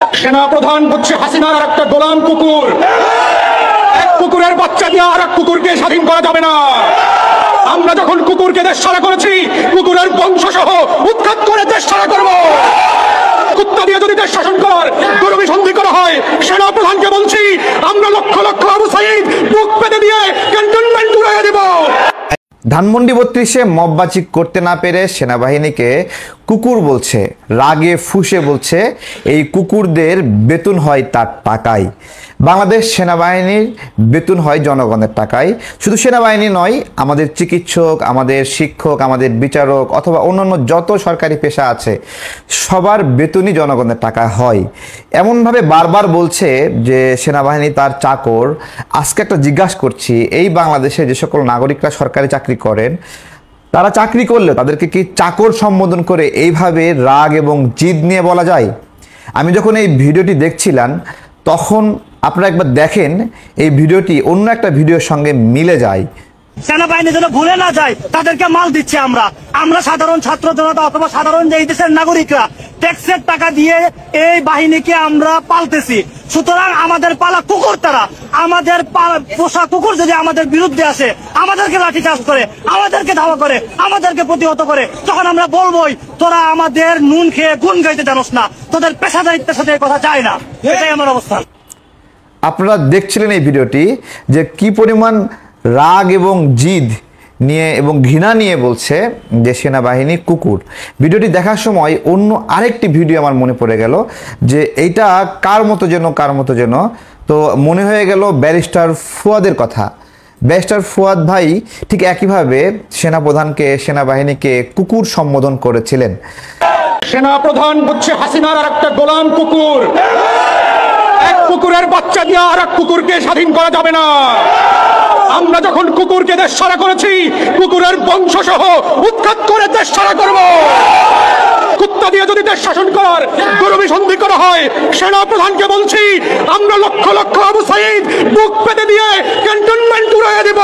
সেনা প্রধান হচ্ছে হাসিনার একটা গোলাম কুকুর। এক কুকুরের বাচ্চা দিয়ে আর এক কুকুরকে স্বাধীন করা যাবে না। আমরা যখন কুকুরকে দেশ ছাড়া করেছি, কুকুরের বংশ সহ উৎখাত করে দেশ ছাড়া করব। কুত্তা দিয়ে যদি দেশ শাসন করার গরবিসন্ধি করা হয়, সেনা প্রধানকে বলছি আমরা লক্ষ লক্ষ আবু সাঈদ বুক পেতে দিয়ে ক্যান্টনমেন্ট উড়িয়ে দেব। ধানমন্ডি ৩২-এ মববাজি করতে না পেরে সেনাবাহিনীকে কুকুর বলছে, রাগে ফুঁসে বলছে এই কুকুরদের বেতন হয় তার টাকায়। বাংলাদেশ সেনাবাহিনীর বেতন হয় জনগণের টাকায়। শুধু সেনাবাহিনী নয়, আমাদের চিকিৎসক, আমাদের শিক্ষক, আমাদের বিচারক অথবা অন্যান্য যত সরকারি পেশা আছে সবার বেতনই জনগণের টাকায় হয়। এমনভাবে বারবার বলছে যে সেনাবাহিনী তার চাকর। আজকে একটা জিজ্ঞাসা করছি, এই বাংলাদেশে যে সকল নাগরিকরা সরকারি চাকরি করেন, তারা চাকরি করলে তাদেরকে কি চাকর সম্বোধন করে এইভাবে রাগ এবং জিদ নিয়ে বলা যায়? আমি যখন এই ভিডিওটি দেখছিলাম তখন আপনারা একবার দেখেন এই ভিডিওটি অন্য একটা ভিডিওর সঙ্গে মিলে যায়। সেনাবাহিনী যেন ভুলে না যায় তাদেরকে মাল দিচ্ছে আমরা সাধারণ ছাত্র জনতা অথবা সাধারণ যে এই দেশের নাগরিকরা ট্যাক্সের টাকা দিয়ে এই বাহিনীকে আমরা পালতেছি। সুতরাং আমাদের পালা কুকুর তারা। আমাদের পোষা কুকুর যদি আমাদের বিরুদ্ধে আসে, আমাদেরকে লাঠিচার্জ করে, আমাদেরকে ধাওয়া করে, আমাদেরকে প্রতিহত করে, তখন আমরা বলবোই তোরা আমাদের নুন খেয়ে গুণ গাইতে জানোস না, তোদের পেশাদারিত্বের সাথে কথা যায় না। এটাই আমার অবস্থান। আপনারা দেখছিলেন এই ভিডিওটি যে কি পরিমাণ রাগ এবং জিদ নিয়ে এবং ঘৃণা নিয়ে বলছে যে সেনাবাহিনী কুকুর। ভিডিওটি দেখার সময় অন্য আরেকটি ভিডিও আমার মনে পড়ে গেল যে এইটা কার মতো যেন তো মনে হয়ে গেল ব্যারিস্টার ফুয়াদের কথা। ব্যারিস্টার ফুয়াদ ভাই ঠিক একইভাবে সেনাপ্রধানকে, সেনাবাহিনীকে কুকুর সম্বোধন করেছিলেন। সেনা প্রধান হচ্ছে হাসিনার একটা গোলাম কুকুর। এক কুকুরের বাচ্চা দিয়ে আর এক কুকুরকে স্বাধীন করা যাবে না। আমরা যখন কুকুরকে দেশ ছাড়া করেছি, কুকুরের বংশ সহ উৎখাত করে দেশ ছাড়া করব। কুত্তা দিয়ে যদি দেশ শাসন করার গরবিসন্ধি করা হয়, সেনা প্রধানকে বলছি আমরা লক্ষ লক্ষ আবু সাঈদ বুক পেতে দিয়ে ক্যান্টনমেন্ট উড়িয়ে দেব।